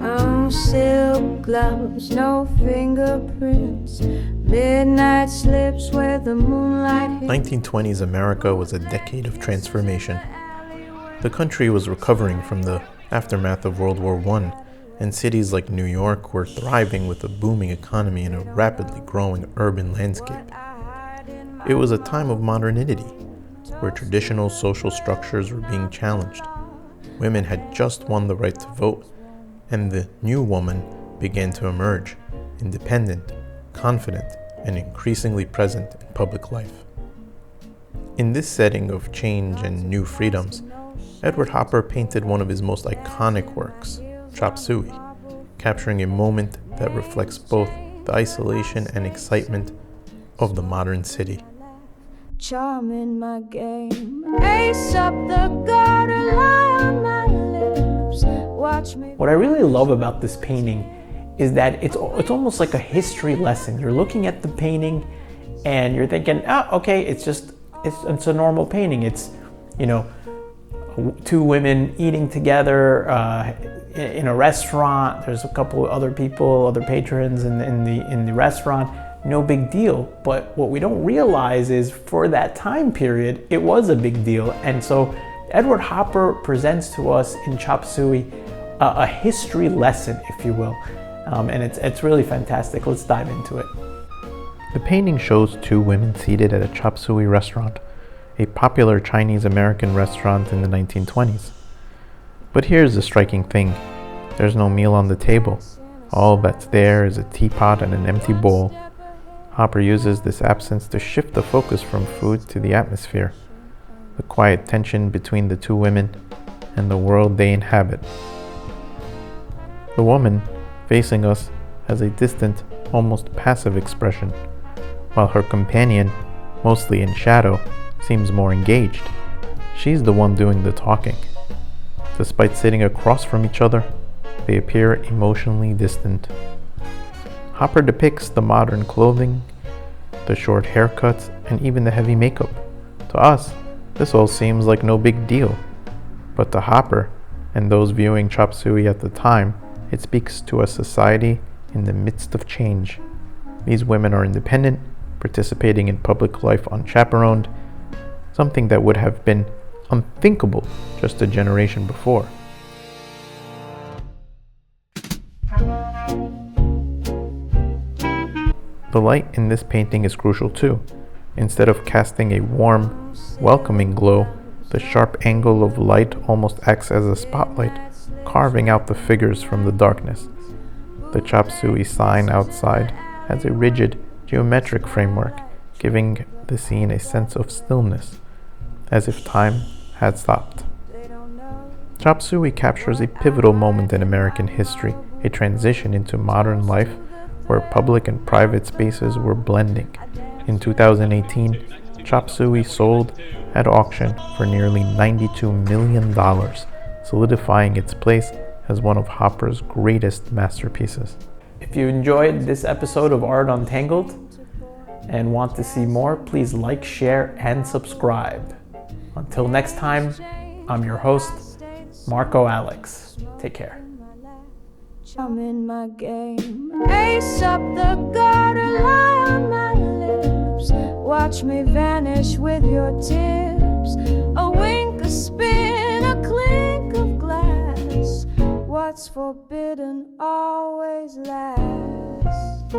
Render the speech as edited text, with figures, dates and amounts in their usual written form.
No silk gloves, no fingerprints, midnight slips where the moonlight hits. 1920s America was a decade of transformation. The country was recovering from the aftermath of World War I, and cities like New York were thriving with a booming economy and a rapidly growing urban landscape. It was a time of modernity, where traditional social structures were being challenged. Women had just won the right to vote, and the new woman began to emerge, independent, confident, and increasingly present in public life. In this setting of change and new freedoms, Edward Hopper painted one of his most iconic works, Chop Suey, capturing a moment that reflects both the isolation and excitement of the modern city. Charm in my game, ace up the gutter, lie on my lips, watch me. What I really love about this painting is that it's almost like a history lesson. You're looking at the painting and you're thinking, okay, it's a normal painting. It's, two women eating together in a restaurant. There's a couple of other people, other patrons in the restaurant. No big deal. But what we don't realize is for that time period, it was a big deal. And so Edward Hopper presents to us in Chop Suey a history lesson, if you will. And it's really fantastic. Let's dive into it. The painting shows two women seated at a Chop Suey restaurant, a popular Chinese-American restaurant in the 1920s. But here's the striking thing. There's no meal on the table. All that's there is a teapot and an empty bowl. Hopper uses this absence to shift the focus from food to the atmosphere, the quiet tension between the two women and the world they inhabit. The woman facing us has a distant, almost passive expression, while her companion, mostly in shadow, seems more engaged. She's the one doing the talking. Despite sitting across from each other, they appear emotionally distant. Hopper depicts the modern clothing, the short haircuts, and even the heavy makeup. To us, this all seems like no big deal. But to Hopper, and those viewing Chop Suey at the time, it speaks to a society in the midst of change. These women are independent, participating in public life unchaperoned, something that would have been unthinkable just a generation before. The light in this painting is crucial too. Instead of casting a warm, welcoming glow, the sharp angle of light almost acts as a spotlight, carving out the figures from the darkness. The Chop Suey sign outside has a rigid, geometric framework, giving the scene a sense of stillness, as if time had stopped. Chop Suey captures a pivotal moment in American history, a transition into modern life where public and private spaces were blending. In 2018, Chop Suey sold at auction for nearly $92 million, solidifying its place as one of Hopper's greatest masterpieces. If you enjoyed this episode of Art Untangled and want to see more, please like, share, and subscribe. Until next time, I'm your host, Marco Alex. Take care. I'm in my game, ace up the gutter, lie on my lips, watch me vanish with your tips, a wink, a spin, a clink of glass, what's forbidden always lasts.